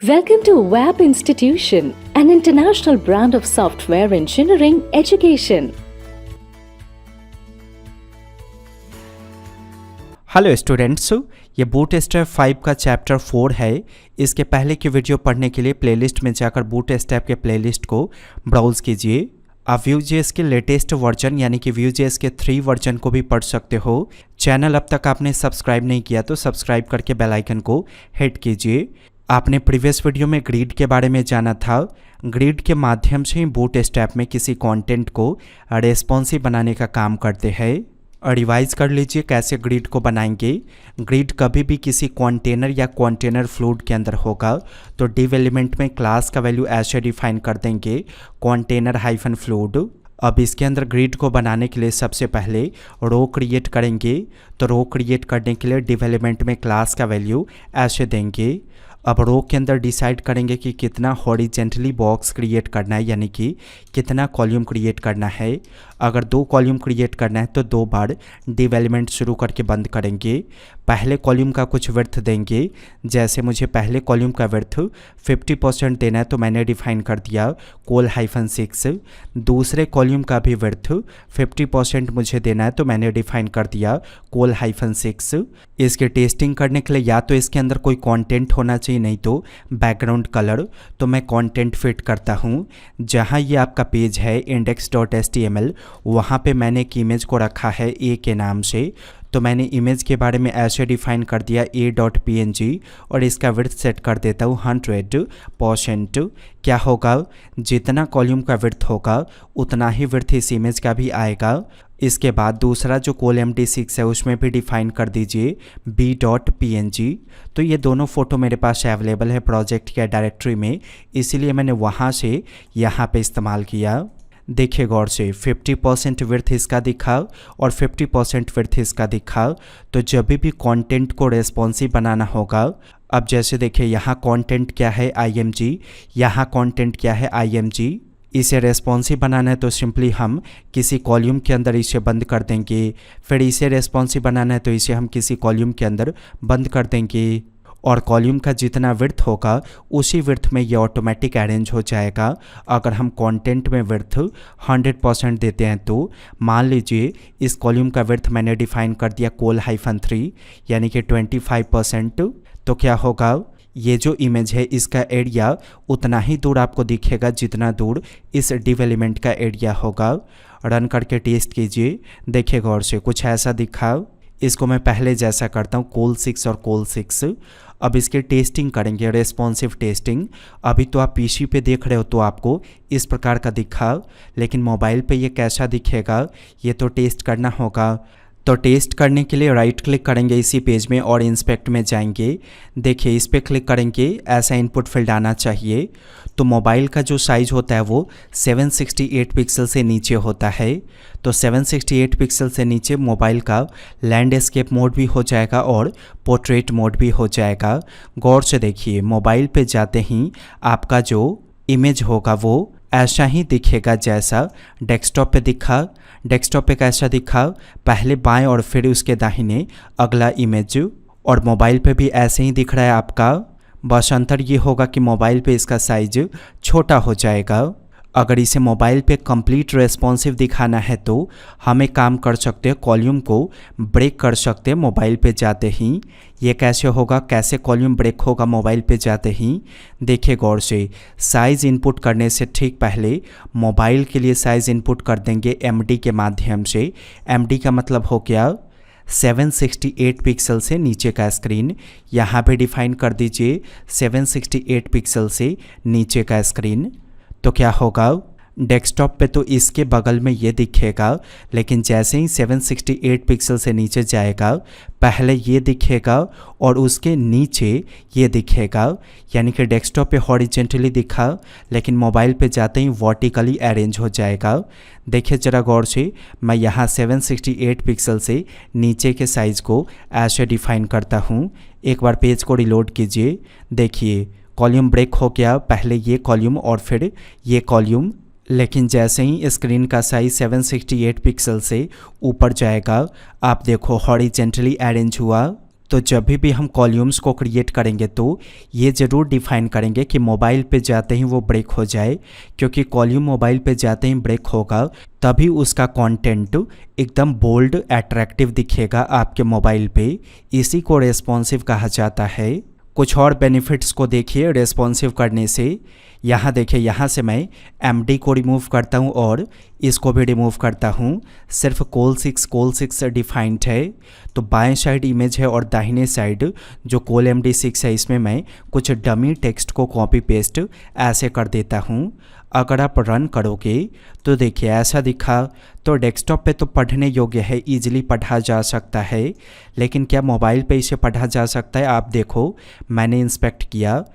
Welcome to WAP Institution, an international brand of software engineering education. Hello students, ये bootstrap 5 का chapter 4 है। इसके पहले की वीडियो पढ़ने के लिए प्लेलिस्ट में जाकर बूटस्ट्रैप के प्लेलिस्ट को ब्राउज़ कीजिए। आप Vue.js के लेटेस्ट वर्जन यानी कि Vue.js के 3 वर्जन को भी पढ़ सकते हो। चैनल अब तक आपने सब्सक्राइब नहीं किया तो सब्सक्राइब करके बेल आइकन को हिट कीजिए। आपने प्रीवियस वीडियो में ग्रिड के बारे में जाना था। ग्रिड के माध्यम से ही बूटस्ट्रैप में किसी कंटेंट को रेस्पॉन्सिव बनाने का काम करते हैं। और रिवाइज कर लीजिए कैसे ग्रिड को बनाएंगे। ग्रिड कभी भी किसी कंटेनर या कंटेनर फ्लूइड के अंदर होगा तो डिव एलिमेंट में क्लास का वैल्यू ऐसे डिफाइन कर देंगे कंटेनर हाइफन फ्लूइड। अब इसके अंदर ग्रिड को बनाने के लिए सबसे पहले रो क्रिएट करेंगे। तो रो क्रिएट करने के लिए डिव एलिमेंट में क्लास का वैल्यू ऐसे देंगे। अब रो के अंदर डिसाइड करेंगे कि कितना हॉरिजेंटली बॉक्स क्रिएट करना है, यानी कि कितना कॉलम क्रिएट करना है। अगर 2 कॉलम क्रिएट करना है तो 2 बार डिव एलिमेंट शुरू करके बंद करेंगे। पहले कॉलम का कुछ विड्थ देंगे। जैसे मुझे पहले कॉलम का विड्थ 50% देना है तो मैंने डिफाइन कर दिया :6। दूसरे कॉलम का भी विड्थ 50% मुझे देना है तो मैंने डिफाइन कर दिया :6। इसके टेस्टिंग करने के लिए या तो इसके अंदर कोई कंटेंट होना चाहिए, नहीं तो बैकग्राउंड कलर। तो मैं कंटेंट फिट करता हूँ। जहाँ ये आपका पेज है index.html, वहाँ पे मैंने एक इमेज को रखा है a के नाम से। तो मैंने इमेज के बारे में ऐसे डिफाइन कर दिया a.png और इसका विड्थ सेट कर देता हूँ 100%। क्या होगा, जितना कॉलम का विड्थ होगा उतना ही विड्थ इस इमेज का भी आएगा। इसके बाद दूसरा जो colMD6 है उसमें भी डिफाइन कर दीजिए b.png। तो ये दोनों फ़ोटो मेरे पास अवेलेबल है प्रोजेक्ट के डायरेक्टरी में, इसीलिए मैंने वहाँ से यहाँ पे इस्तेमाल किया। देखिए गौर से 50% विड्थ इसका दिखा और 50% विड्थ इसका दिखा। तो जब भी कंटेंट को रेस्पॉन्सिव बनाना होगा, अब जैसे देखिए यहाँ कंटेंट क्या है img, यहाँ कंटेंट क्या है img। इसे रेस्पॉन्सिव बनाना है तो सिंपली हम किसी कॉलम के अंदर इसे बंद कर देंगे। फिर इसे रेस्पॉन्सिव बनाना है तो इसे हम किसी कॉलम के अंदर बंद कर देंगे। और कॉलम का जितना विड्थ होगा उसी विड्थ में ये ऑटोमेटिक अरेंज हो जाएगा। अगर हम कंटेंट में विड्थ 100% देते हैं तो मान लीजिए इस कॉलम का विड्थ मैंने डिफाइन कर दिया :3 यानी कि 25%। तो क्या होगा, ये जो इमेज है इसका एरिया उतना ही दूर आपको दिखेगा जितना दूर इस डिव एलिमेंट का एरिया होगा। रन करके टेस्ट कीजिए। देखिए गौर से कुछ ऐसा दिखा। इसको मैं पहले जैसा करता हूँ :6 और :6। अब इसके टेस्टिंग करेंगे, रेस्पॉन्सिव टेस्टिंग। अभी तो आप पीसी पे देख रहे हो तो आपको इस प्रकार का दिखा, लेकिन मोबाइल पे ये कैसा दिखेगा ये तो टेस्ट करना होगा। तो टेस्ट करने के लिए राइट क्लिक करेंगे इसी पेज में और इंस्पेक्ट में जाएंगे। देखिए इस पर क्लिक करेंगे, ऐसा इनपुट फील्ड आना चाहिए। तो मोबाइल का जो साइज़ होता है वो 768 पिक्सल से नीचे होता है। तो 768 पिक्सल से नीचे मोबाइल का लैंडस्केप मोड भी हो जाएगा और पोर्ट्रेट मोड भी हो जाएगा। गौर से देखिए, मोबाइल पे जाते ही आपका जो इमेज होगा वो ऐसा ही दिखेगा जैसा डेस्कटॉप पे दिखा। डेस्कटॉप पे कैसा दिखा, पहले बाएं और फिर उसके दाहिने अगला इमेज। और मोबाइल पे भी ऐसे ही दिख रहा है आपका, बस अंतर ये होगा कि मोबाइल पे इसका साइज छोटा हो जाएगा। अगर इसे मोबाइल पे कंप्लीट रेस्पॉन्सिव दिखाना है तो हम एक काम कर सकते हैं, कॉलम को ब्रेक कर सकते हैं मोबाइल पे जाते ही। ये कैसे होगा, कैसे कॉलम ब्रेक होगा मोबाइल पे जाते ही। देखिए गौर से, साइज़ इनपुट करने से ठीक पहले मोबाइल के लिए साइज़ इनपुट कर देंगे MD के माध्यम से। MD का मतलब हो गया 768 पिक्सल से नीचे का स्क्रीन। यहाँ पे डिफाइन कर दीजिए 768 पिक्सल से नीचे का स्क्रीन। तो क्या होगा, डेस्कटॉप पे तो इसके बगल में ये दिखेगा, लेकिन जैसे ही 768 पिक्सल से नीचे जाएगा पहले ये दिखेगा और उसके नीचे ये दिखेगा। यानी कि डेस्कटॉप पे हॉरिजेंटली दिखा, लेकिन मोबाइल पे जाते ही वर्टिकली अरेंज हो जाएगा। देखिए ज़रा गौर से, मैं यहाँ 768 पिक्सल से नीचे के साइज़ को ऐसे डिफाइन करता हूँ। एक बार पेज को रिलोड कीजिए। देखिए कॉलम ब्रेक हो गया, पहले ये कॉलम और फिर ये कॉलम। लेकिन जैसे ही स्क्रीन का साइज 768 पिक्सल से ऊपर जाएगा, आप देखो हॉरिजेंटली अरेंज हुआ। तो जब भी हम कॉल्यूम्स को क्रिएट करेंगे तो ये ज़रूर डिफाइन करेंगे कि मोबाइल पे जाते ही वो ब्रेक हो जाए, क्योंकि कॉल्यूम मोबाइल पे जाते ही ब्रेक होगा तभी उसका कंटेंट एकदम बोल्ड अट्रैक्टिव दिखेगा आपके मोबाइल पे। इसी को रेस्पॉन्सिव कहा जाता है। कुछ और बेनिफिट्स को देखिए रेस्पॉन्सिव करने से। यहाँ देखिए, यहाँ से मैं MD को रिमूव करता हूँ और इसको भी रिमूव करता हूँ। सिर्फ कोल 6 डिफाइंड है। तो बाएं साइड इमेज है और दाहिने साइड जो कोल MD6 है इसमें मैं कुछ डमी टेक्स्ट को कॉपी पेस्ट ऐसे कर देता हूँ। अगर आप रन करोगे तो देखिए ऐसा दिखा। तो डेस्कटॉप पे तो पढ़ने योग्य है, इजीली पढ़ा जा सकता है, लेकिन क्या मोबाइल पे इसे पढ़ा जा सकता है? आप देखो, मैंने इंस्पेक्ट किया।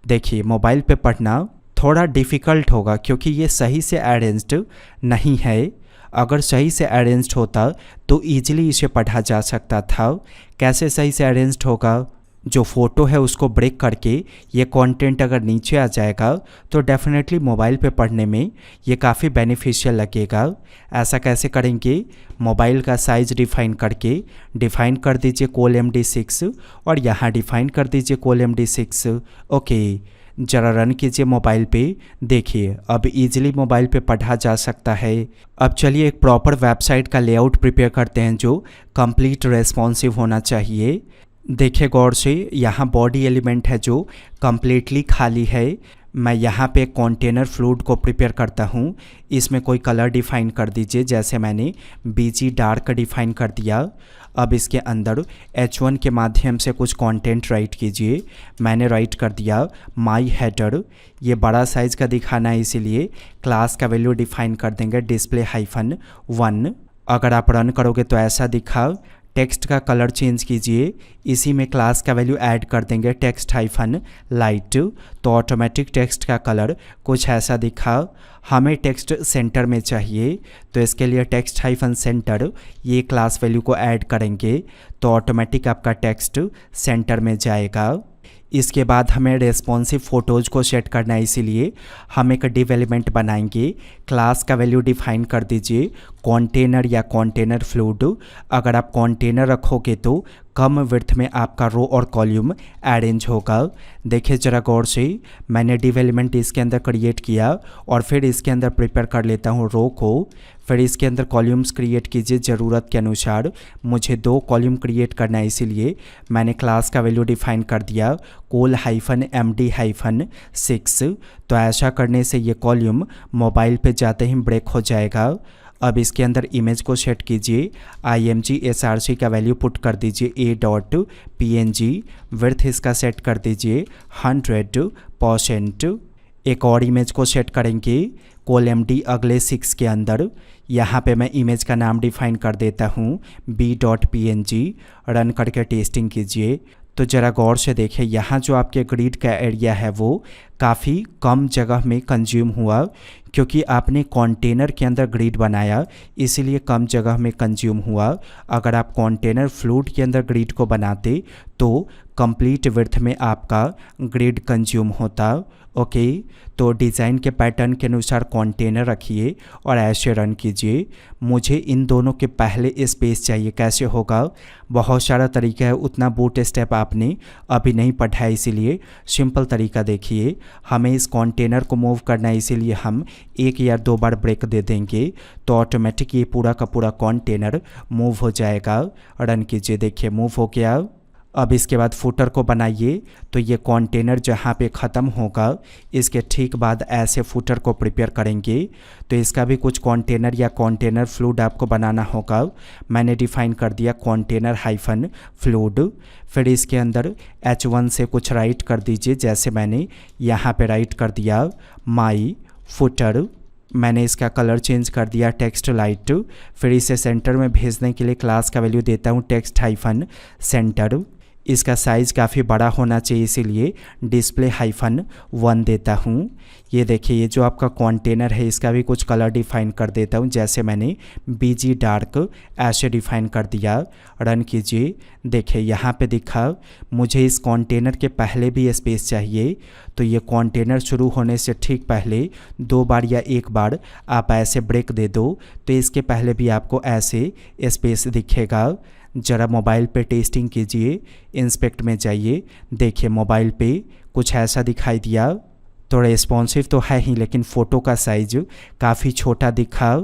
देखिए मोबाइल पे पढ़ना थोड़ा डिफ़िकल्ट होगा क्योंकि ये सही से अरेंज्ड नहीं है। अगर सही से अरेंज्ड होता तो ईजिली इसे पढ़ा जा सकता था। कैसे सही से अरेंज्ड होगा? जो फ़ोटो है उसको ब्रेक करके ये कंटेंट अगर नीचे आ जाएगा तो डेफिनेटली मोबाइल पे पढ़ने में ये काफ़ी बेनिफिशियल लगेगा। ऐसा कैसे करेंगे? मोबाइल का साइज़ डिफ़ाइन करके डिफ़ाइन कर दीजिए कोल MD6 और यहाँ डिफ़ाइन कर दीजिए कोल MD6। ओके, ज़रा रन कीजिए मोबाइल पे। देखिए अब इजीली मोबाइल पे पढ़ा जा सकता है। अब चलिए एक प्रॉपर वेबसाइट का लेआउट प्रिपेयर करते हैं जो कंप्लीट रेस्पॉन्सिव होना चाहिए। देखिए गौर से, यहाँ बॉडी एलिमेंट है जो कम्प्लीटली खाली है। मैं यहाँ पे कंटेनर फ्लूइड को प्रिपेयर करता हूँ। इसमें कोई कलर डिफ़ाइन कर दीजिए, जैसे मैंने BG डार्क डिफ़ाइन कर दिया। अब इसके अंदर H1 के माध्यम से कुछ कंटेंट राइट कीजिए। मैंने राइट कर दिया माई हेडर। ये बड़ा साइज़ का दिखाना है, इसीलिए क्लास का वैल्यू डिफ़ाइन कर देंगे display-1। अगर आप रन करोगे तो ऐसा दिखा। टेक्स्ट का कलर चेंज कीजिए, इसी में क्लास का वैल्यू ऐड कर देंगे text-light। तो ऑटोमेटिक टेक्स्ट का कलर कुछ ऐसा दिखा। हमें टेक्स्ट सेंटर में चाहिए तो इसके लिए text-center ये क्लास वैल्यू को ऐड करेंगे तो ऑटोमेटिक आपका टेक्स्ट सेंटर में जाएगा। इसके बाद हमें रेस्पॉन्सिव फ़ोटोज़ को सेट करना है, इसीलिए हम एक डिव एलिमेंट बनाएंगे। क्लास का वैल्यू डिफ़ाइन कर दीजिए कंटेनर या कंटेनर फ्लूइड। अगर आप कंटेनर रखोगे तो कम विड्थ में आपका रो और कॉल्यूम अरेंज होगा। देखिए ज़रा गौर से, मैंने डिव एलिमेंट इसके अंदर क्रिएट किया और फिर इसके अंदर प्रिपेयर कर लेता हूँ रो को। फिर इसके अंदर कॉल्यूम्स क्रिएट कीजिए ज़रूरत के अनुसार। मुझे 2 कॉल्यूम क्रिएट करना है, इसीलिए मैंने क्लास का वैल्यू डिफ़ाइन कर दिया कोल-MD-6। तो ऐसा करने से ये कॉल्यूम मोबाइल पे जाते ही ब्रेक हो जाएगा। अब इसके अंदर इमेज को सेट कीजिए। IMG SRC का वैल्यू पुट कर दीजिए a.png। विड्थ इसका सेट कर दीजिए 100%। एक और इमेज को सेट करेंगे कोल MD अगले 6 के अंदर। यहाँ पे मैं इमेज का नाम डिफ़ाइन कर देता हूँ b.png। रन करके टेस्टिंग कीजिए तो ज़रा गौर से देखें, यहाँ जो आपके ग्रिड का एरिया है वो काफ़ी कम जगह में कंज्यूम हुआ, क्योंकि आपने कंटेनर के अंदर ग्रिड बनाया इसीलिए कम जगह में कंज्यूम हुआ। अगर आप कंटेनर फ्लूइड के अंदर ग्रिड को बनाते तो कंप्लीट विड्थ में आपका ग्रिड कंज्यूम होता। ओके, तो डिज़ाइन के पैटर्न के अनुसार कंटेनर रखिए और ऐसे रन कीजिए। मुझे इन दोनों के पहले स्पेस चाहिए। कैसे होगा? बहुत सारा तरीका है, उतना बूट स्टेप आपने अभी नहीं पढ़ा है, इसीलिए सिंपल तरीका देखिए। हमें इस कंटेनर को मूव करना है, इसीलिए हम 1 या 2 बार ब्रेक दे देंगे तो ऑटोमेटिक ये पूरा का पूरा कंटेनर मूव हो जाएगा। रन कीजिए, देखिए मूव हो गया। अब इसके बाद फुटर को बनाइए तो ये कंटेनर जहाँ पे ख़त्म होगा इसके ठीक बाद ऐसे फुटर को प्रिपेयर करेंगे। तो इसका भी कुछ कंटेनर या कंटेनर फ्लूइड आपको बनाना होगा। मैंने डिफ़ाइन कर दिया कंटेनर-फ्लूइड। फिर इसके अंदर H1 से कुछ राइट कर दीजिए, जैसे मैंने यहाँ पे राइट कर दिया माई फुटर। मैंने इसका कलर चेंज कर दिया text-light। फिर इसे सेंटर में भेजने के लिए क्लास का वैल्यू देता हूँ text-center। इसका साइज़ काफ़ी बड़ा होना चाहिए, इसीलिए display-1 देता हूँ। ये देखिए, ये जो आपका कंटेनर है इसका भी कुछ कलर डिफ़ाइन कर देता हूँ, जैसे मैंने BG डार्क ऐसे डिफ़ाइन कर दिया। रन कीजिए, देखिए यहाँ पे दिखा। मुझे इस कंटेनर के पहले भी स्पेस चाहिए, तो ये कंटेनर शुरू होने से ठीक पहले 2 बार या 1 बार आप ऐसे ब्रेक दे दो तो इसके पहले भी आपको ऐसे स्पेस दिखेगा। ज़रा मोबाइल पे टेस्टिंग कीजिए, इंस्पेक्ट में जाइए, देखिए मोबाइल पे कुछ ऐसा दिखाई दिया। तो रेस्पॉन्सिव तो है ही, लेकिन फ़ोटो का साइज काफ़ी छोटा दिखा।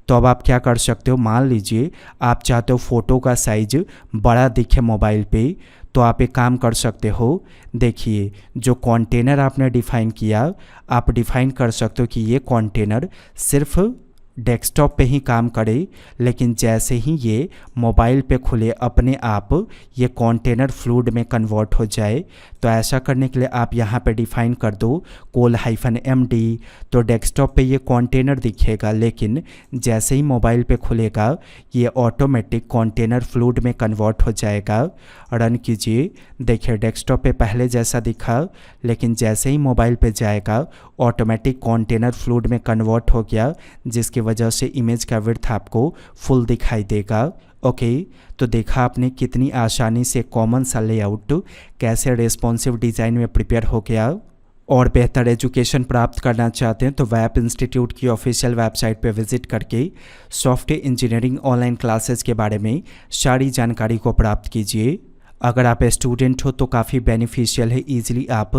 तो अब आप क्या कर सकते हो, मान लीजिए आप चाहते हो फ़ोटो का साइज बड़ा दिखे मोबाइल पे, तो आप एक काम कर सकते हो। देखिए जो कंटेनर आपने डिफ़ाइन किया, आप डिफ़ाइन कर सकते हो कि ये कंटेनर सिर्फ डेस्कटॉप पे ही काम करे, लेकिन जैसे ही ये मोबाइल पे खुले अपने आप ये कंटेनर फ्लूइड में कन्वर्ट हो जाए। तो ऐसा करने के लिए आप यहाँ पे डिफ़ाइन कर दो col-md। तो डेस्कटॉप पे ये कंटेनर दिखेगा, लेकिन जैसे ही मोबाइल पे खुलेगा ये ऑटोमेटिक कंटेनर फ्लूइड में कन्वर्ट हो जाएगा। रन कीजिए, देखिए डेस्कटॉप पे पहले जैसा दिखा, लेकिन जैसे ही मोबाइल पे जाएगा ऑटोमेटिक कंटेनर फ्लूइड में कन्वर्ट हो गया, जिसकी वजह से इमेज का विड्थ आपको फुल दिखाई देगा। ओके, तो देखा आपने कितनी आसानी से कॉमन सा लेआउट कैसे रेस्पॉन्सिव डिज़ाइन में प्रिपेयर हो गया। और बेहतर एजुकेशन प्राप्त करना चाहते हैं तो वैप इंस्टीट्यूट की ऑफिशियल वेबसाइट पर विजिट करके सॉफ्टवेयर इंजीनियरिंग ऑनलाइन क्लासेस के बारे में सारी जानकारी को प्राप्त कीजिए। अगर आप स्टूडेंट हो तो काफ़ी बेनिफिशियल है, ईजिली आप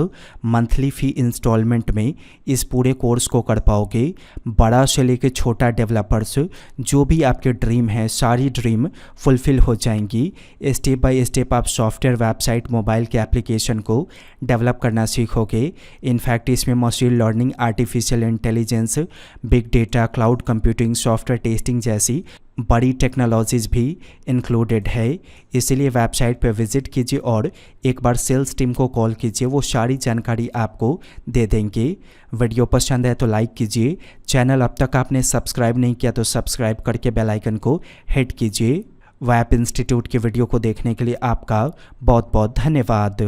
मंथली फ़ी इंस्टॉलमेंट में इस पूरे कोर्स को कर पाओगे। बड़ा से लेकर छोटा डेवलपर्स जो भी आपके ड्रीम है, सारी ड्रीम फुलफ़िल हो जाएंगी। स्टेप बाय स्टेप आप सॉफ्टवेयर, वेबसाइट, मोबाइल के एप्लीकेशन को डेवलप करना सीखोगे। इनफैक्ट इसमें machine learning, artificial intelligence, big data, cloud computing, software testing जैसी बड़ी टेक्नोलॉजीज़ भी इंक्लूडेड है। इसीलिए वेबसाइट पर विजिट कीजिए और एक बार सेल्स टीम को कॉल कीजिए, वो सारी जानकारी आपको दे देंगे। वीडियो पसंद है तो लाइक कीजिए, चैनल अब तक आपने सब्सक्राइब नहीं किया तो सब्सक्राइब करके बेल आइकन को हिट कीजिए। वैप इंस्टीट्यूट की वीडियो को देखने के लिए आपका बहुत बहुत धन्यवाद।